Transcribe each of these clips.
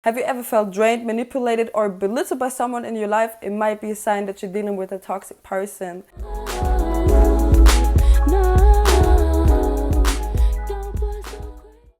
Have you ever felt drained, manipulated, or belittled by someone in your life? It might be a sign that you're dealing with a toxic person.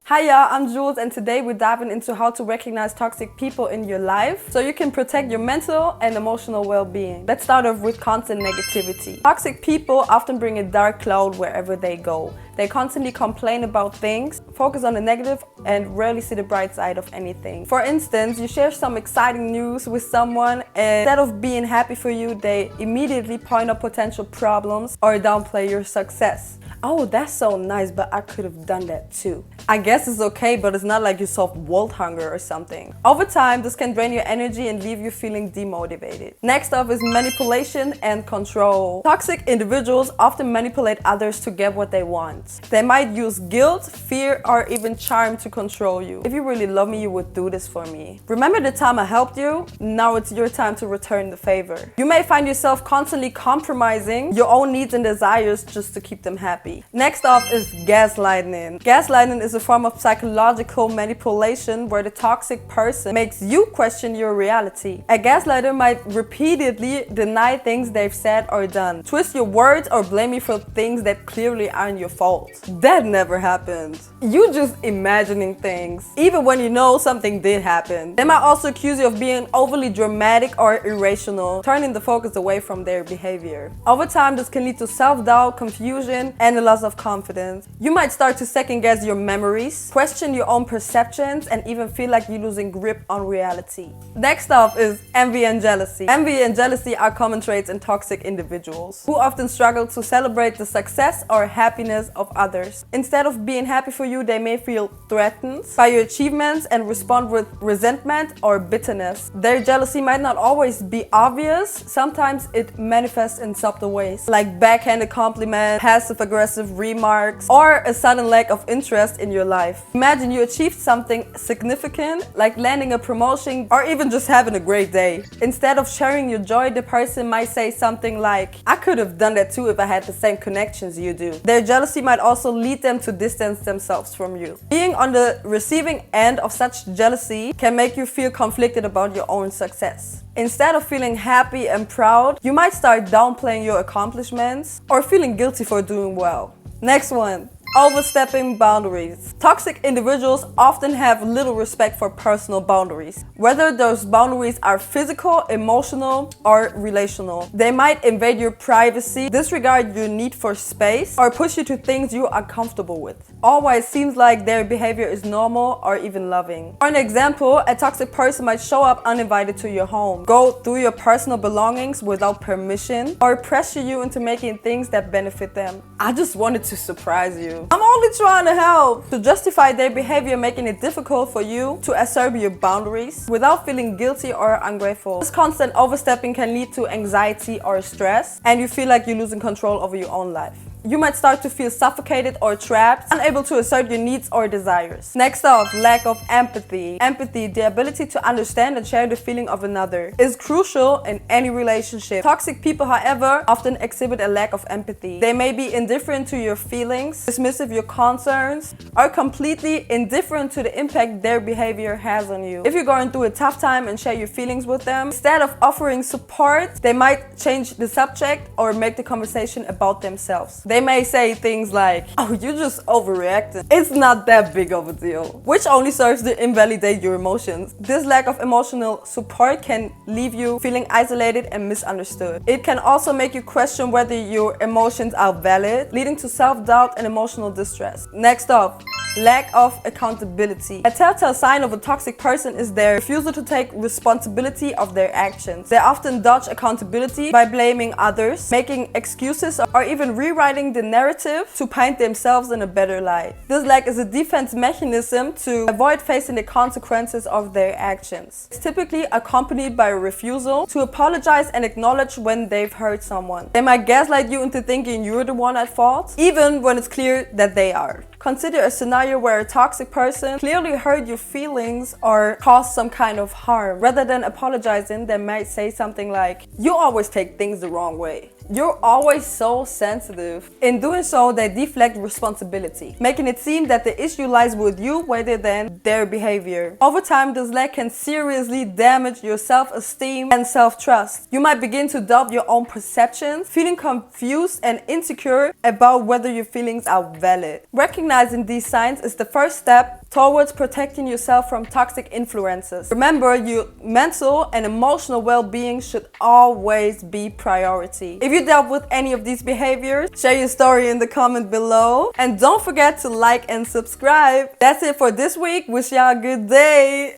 Hi y'all, I'm Julz, and today we're diving into how to recognize toxic people in your life so you can protect your mental and emotional well-being. Let's start off with constant negativity. Toxic people often bring a dark cloud wherever they go. They constantly complain about things, focus on the negative, and rarely see the bright side of anything. For instance, you share some exciting news with someone, and instead of being happy for you, they immediately point out potential problems or downplay your success. Oh, that's so nice, but I could have done that too. I guess it's okay, but it's not like you solved world hunger or something. Over time, this can drain your energy and leave you feeling demotivated. Next up is manipulation and control. Toxic individuals often manipulate others to get what they want. They might use guilt, fear, or even charm to control you. If you really love me, you would do this for me. Remember the time I helped you? Now it's your time to return the favor. You may find yourself constantly compromising your own needs and desires just to keep them happy. Next up is gaslighting. Gaslighting is a form of psychological manipulation where the toxic person makes you question your reality. A gaslighter might repeatedly deny things they've said or done, twist your words, or blame you for things that clearly aren't your fault. That never happened. You just imagining things, even when you know something did happen. They might also accuse you of being overly dramatic or irrational, turning the focus away from their behavior. Over time, this can lead to self-doubt, confusion, and a loss of confidence. You might start to second-guess your memories, question your own perceptions, and even feel like you're losing grip on reality. Next up is envy and jealousy. Envy and jealousy are common traits in toxic individuals who often struggle to celebrate the success or happiness of others. Instead of being happy for you, they may feel threatened by your achievements and respond with resentment or bitterness. Their jealousy might not always be obvious. Sometimes it manifests in subtle ways, like backhanded compliments, passive-aggressive remarks, or a sudden lack of interest in your life. Imagine you achieved something significant, like landing a promotion or even just having a great day. Instead of sharing your joy, the person might say something like, I could have done that too if I had the same connections you do. Their jealousy might also lead them to distance themselves from you. Being on the receiving end of such jealousy can make you feel conflicted about your own success. Instead of feeling happy and proud, you might start downplaying your accomplishments or feeling guilty for doing well. Next one. Overstepping boundaries. Toxic individuals often have little respect for personal boundaries, whether those boundaries are physical, emotional, or relational. They might invade your privacy, disregard your need for space, or push you to things you are comfortable with. All while it seems like their behavior is normal or even loving. For an example, a toxic person might show up uninvited to your home, go through your personal belongings without permission, or pressure you into making things that benefit them. I just wanted to surprise you. I'm only trying to help. To justify their behavior, making it difficult for you to assert your boundaries without feeling guilty or ungrateful. This constant overstepping can lead to anxiety or stress, and you feel like you're losing control over your own life. You might start to feel suffocated or trapped, unable to assert your needs or desires. Next up, lack of empathy. Empathy, the ability to understand and share the feeling of another, is crucial in any relationship. Toxic people, however, often exhibit a lack of empathy. They may be indifferent to your feelings, dismissive of your concerns, or completely indifferent to the impact their behavior has on you. If you're going through a tough time and share your feelings with them, instead of offering support, they might change the subject or make the conversation about themselves. They may say things like, oh, you just overreacted. It's not that big of a deal, which only serves to invalidate your emotions. This lack of emotional support can leave you feeling isolated and misunderstood. It can also make you question whether your emotions are valid, leading to self-doubt and emotional distress. Next up, lack of accountability. A telltale sign of a toxic person is their refusal to take responsibility of their actions. They often dodge accountability by blaming others, making excuses, or even rewriting the narrative to paint themselves in a better light. This lack is a defense mechanism to avoid facing the consequences of their actions. It's typically accompanied by a refusal to apologize and acknowledge when they've hurt someone. They might gaslight you into thinking you're the one at fault, even when it's clear that they are. Consider a scenario where a toxic person clearly hurt your feelings or caused some kind of harm. Rather than apologizing, they might say something like, you always take things the wrong way. You're always so sensitive. In doing so, they deflect responsibility, making it seem that the issue lies with you rather than their behavior. Over time, this lack can seriously damage your self-esteem and self-trust. You might begin to doubt your own perceptions, feeling confused and insecure about whether your feelings are valid. Recognizing these signs is the first step towards protecting yourself from toxic influences. Remember, your mental and emotional well-being should always be priority. If you dealt with any of these behaviors, share your story in the comment below. And don't forget to like and subscribe. That's it for this week. Wish y'all a good day.